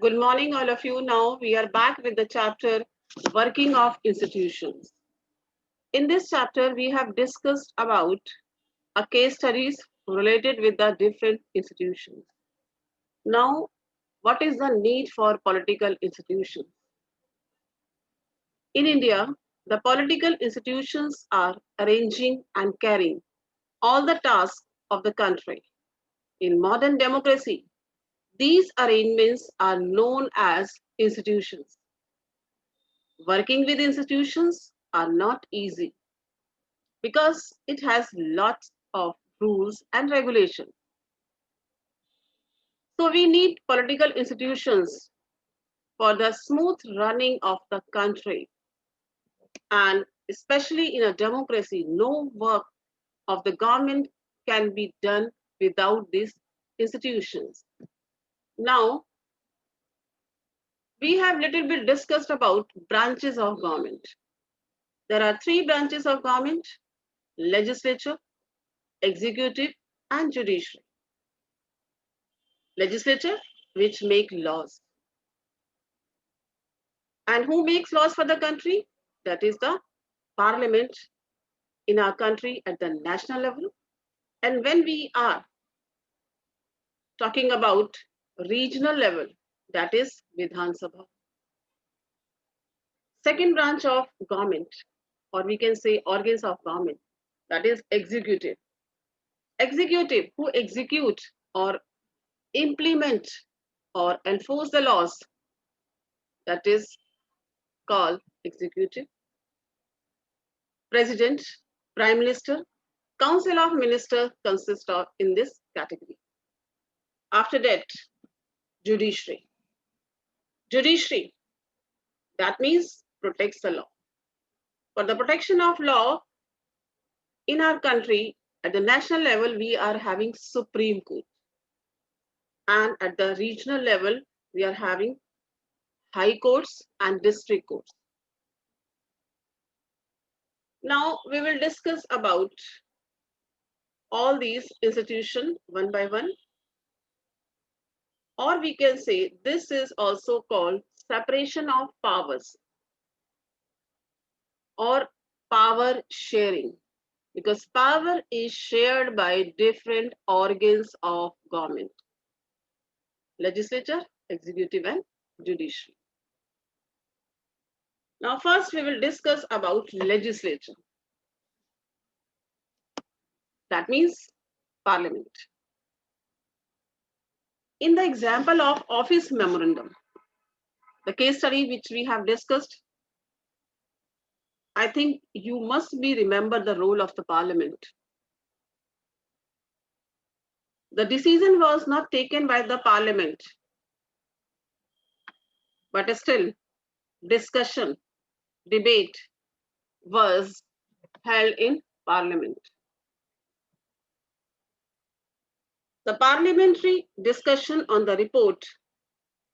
Good morning, all of you. Now we are back with the chapter Working of Institutions. In this chapter, we have discussed about a case studies related with the different institutions. Now, what is the need for political institutions? In India, the political institutions are arranging and carrying all the tasks of the country. In modern democracy, these arrangements are known as institutions. Working with institutions are not easy because it has lots of rules and regulations. So we need political institutions for the smooth running of the country, and especially in a democracy, no work of the government can be done without these institutions. Now, we have little bit discussed about branches of government. There are three branches of government: legislature, executive, and judiciary. Legislature, which make laws. And who makes laws for the country? That is the parliament in our country at the national level. And when we are talking about regional level, that is Vidhan Sabha. Second branch of government, or we can say organs of government, that is executive. Executive, who execute or implement or enforce the laws, that is called executive. President, Prime Minister, Council of Ministers consist of in this category. After that, judiciary. Judiciary, that means protects the law. For the protection of law in our country, at the national level, we are having Supreme Court. And at the regional level, we are having high courts and district courts. Now we will discuss about all these institutions one by one, or we can say this is also called separation of powers or power sharing, because power is shared by different organs of government: legislature, executive, and judiciary. Now first we will discuss about legislature, that means parliament. In the example of office memorandum, the case study which we have discussed, I think you must be remember the role of the parliament. The decision was not taken by the parliament, but still discussion, debate was held in parliament. The parliamentary discussion on the report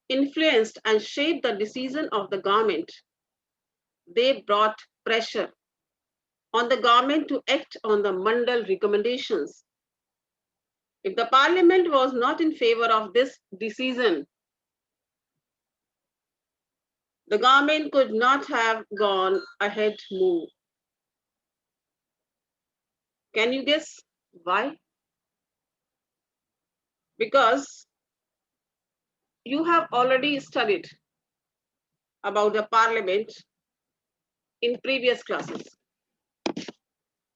influenced and shaped the decision of the government. They brought pressure on the government to act on the Mandal recommendations. If the parliament was not in favor of this decision, the government could not have gone ahead move. Can you guess why? Because you have already studied about the parliament in previous classes.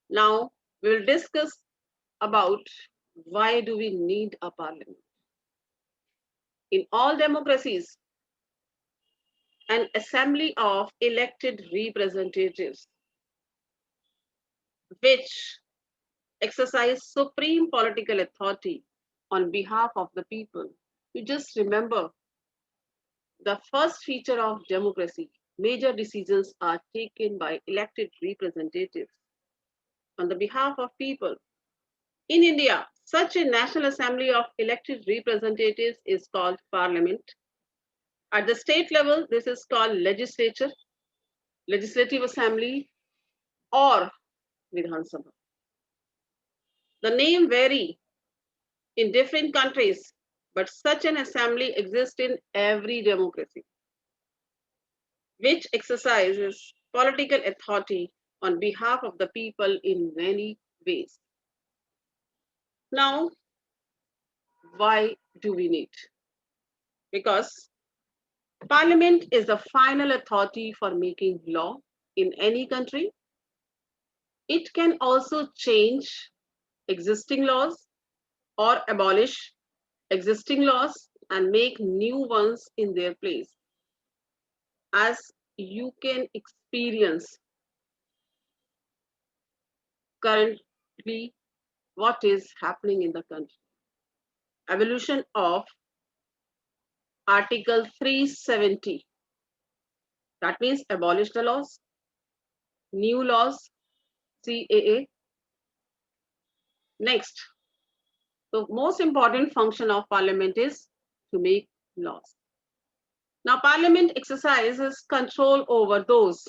Now we will discuss about why do we need a parliament. In all democracies, an assembly of elected representatives which exercise supreme political authority on behalf of the people. You just remember the first feature of democracy: major decisions are taken by elected representatives on the behalf of people. In India, such a National Assembly of elected representatives is called Parliament. At the state level, this is called legislature, legislative assembly, or Vidhan The name vary in different countries. but such an assembly exists in every democracy, which exercises political authority on behalf of the people in many ways. Now, why do we need? Because Parliament is the final authority for making law in any country. It can also change existing laws or abolish existing laws and make new ones in their place, as you can experience currently what is happening in the country. Evolution of Article 370. That means abolish the laws, new laws, CAA. Next, the most important function of parliament is to make laws. Now, parliament exercises control over those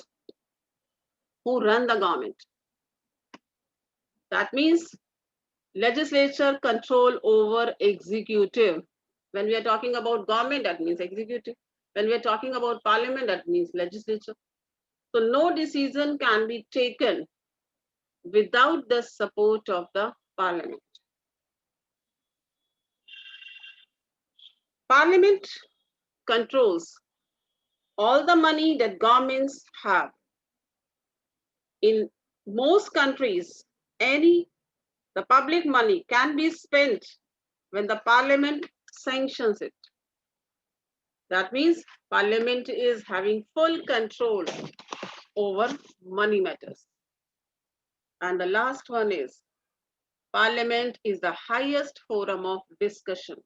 who run the government. That means legislature control over executive. When we are talking about government, that means executive. When we are talking about parliament, that means legislature. So no decision can be taken without the support of the parliament. Parliament controls all the money that governments have. In most countries, the public money can be spent when the parliament sanctions it. That means parliament is having full control over money matters. And the last one is parliament is the highest forum of discussion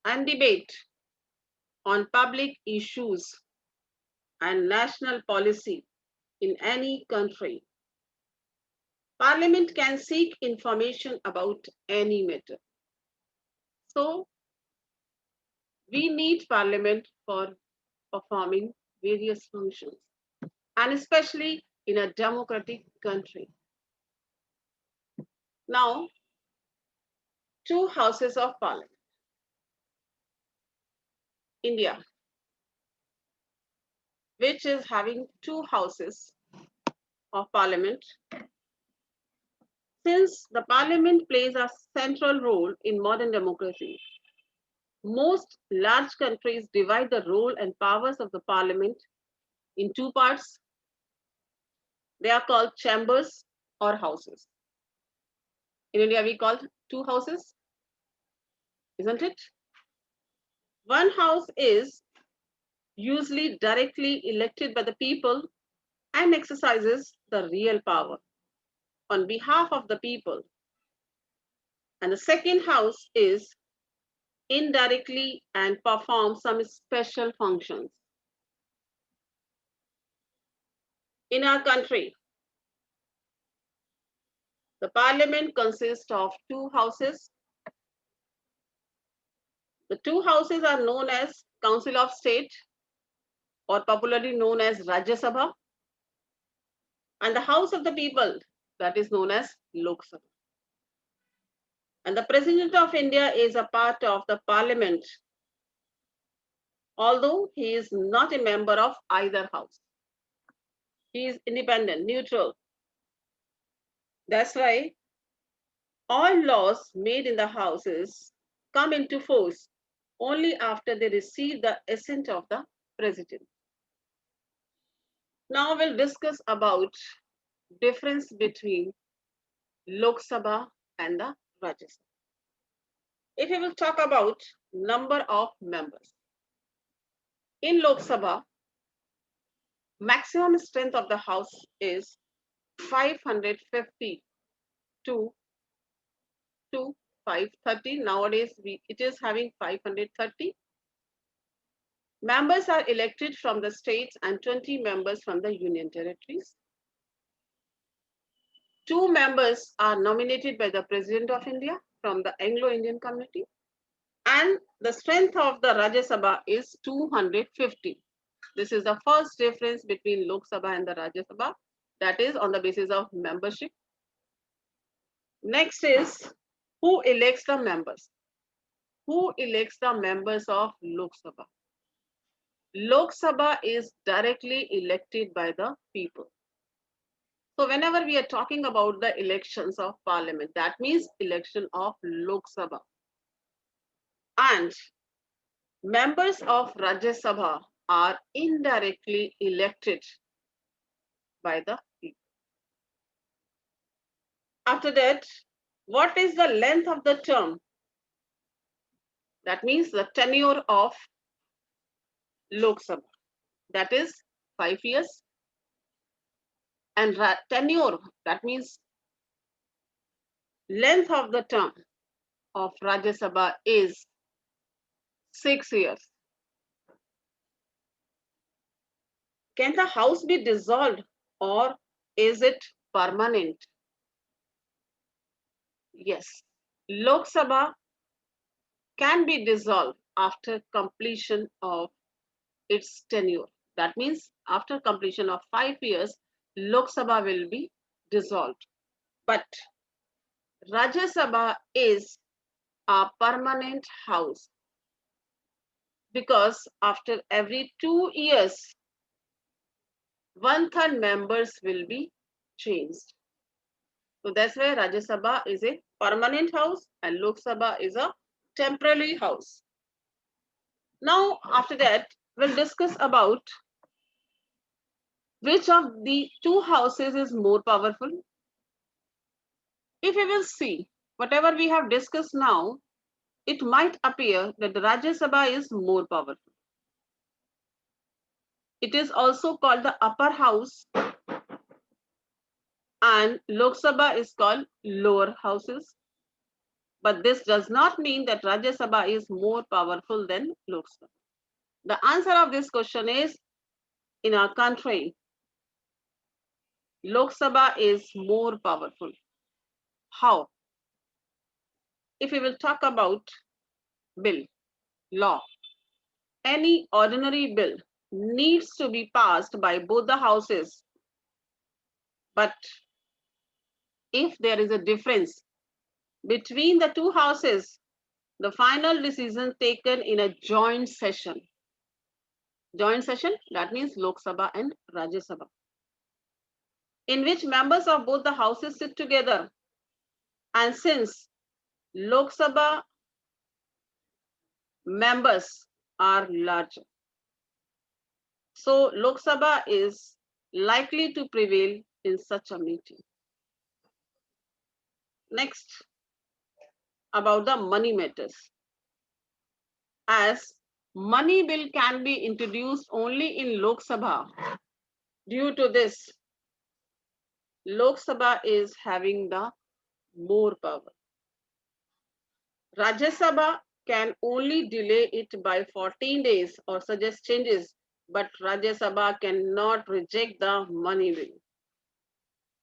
and debate on public issues and national policy in any country. Parliament can seek information about any matter. So we need parliament for performing various functions, and especially in a democratic country. Now, two houses of parliament. India, which is having two houses of parliament. Since the parliament plays a central role in modern democracy, most large countries divide the role and powers of the parliament in two parts. They are called chambers or houses. In India, we call two houses, isn't it? One house is usually directly elected by the people and exercises the real power on behalf of the people. And the second house is indirectly and performs some special functions. In our country, the parliament consists of two houses. The two houses are known as Council of State, or popularly known as Rajya Sabha, and the House of the People, that is known as Lok Sabha. And the President of India is a part of the parliament, although he is not a member of either house. He is independent, neutral. That's why all laws made in the houses come into force only after they receive the assent of the president. Now we'll discuss about difference between Lok Sabha and the Rajya Sabha. If we will talk about number of members. In Lok Sabha, maximum strength of the house is 550 to 530. Nowadays, it is having 530. Members are elected from the states and 20 members from the union territories. 2 members are nominated by the President of India from the Anglo-Indian community. And the strength of the Rajya Sabha is 250. This is the first difference between Lok Sabha and the Rajya Sabha. That is on the basis of membership. Next is who elects the members. who elects the members of Lok Sabha? Lok Sabha is directly elected by the people. So whenever we are talking about the elections of parliament, that means election of Lok Sabha. And members of Rajya Sabha are indirectly elected by the people. After that, what is the length of the term? That means the tenure of Lok Sabha. That is 5 years. And tenure, that means length of the term of Rajya Sabha is 6 years. Can the house be dissolved or is it permanent? Yes. Lok Sabha can be dissolved after completion of its tenure. That means after completion of 5 years, Lok Sabha will be dissolved. But Rajya Sabha is a permanent house because after every 2 years, 1/3 members will be changed. So that's why Rajya Sabha is a permanent house and Lok Sabha is a temporary house. Now, after that, we'll discuss about which of the two houses is more powerful. If we will see whatever we have discussed now, it might appear that the Rajya Sabha is more powerful. It is also called the upper house and Lok Sabha is called lower houses. But this does not mean that Rajya Sabha is more powerful than Lok Sabha. The answer of this question is, in our country, Lok Sabha is more powerful. How? If we will talk about bill, law, any ordinary bill needs to be passed by both the houses. But if there is a difference between the two houses, the final decision taken in a joint session. Joint session, that means Lok Sabha and Rajya Sabha, in which members of both the houses sit together. And since Lok Sabha members are larger, so Lok Sabha is likely to prevail in such a meeting. Next, about the money matters. As money bill can be introduced only in Lok Sabha, due to this, Lok Sabha is having the more power. Rajya Sabha can only delay it by 14 days or suggest changes, but Rajya Sabha cannot reject the money bill.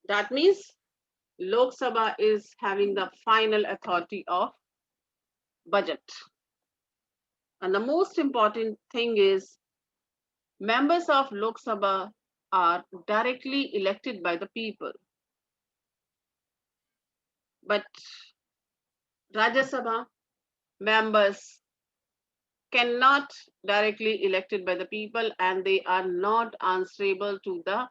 That means Lok Sabha is having the final authority of budget. And the most important thing is members of Lok Sabha are directly elected by the people. But Rajya Sabha members cannot directly elected by the people and they are not answerable to the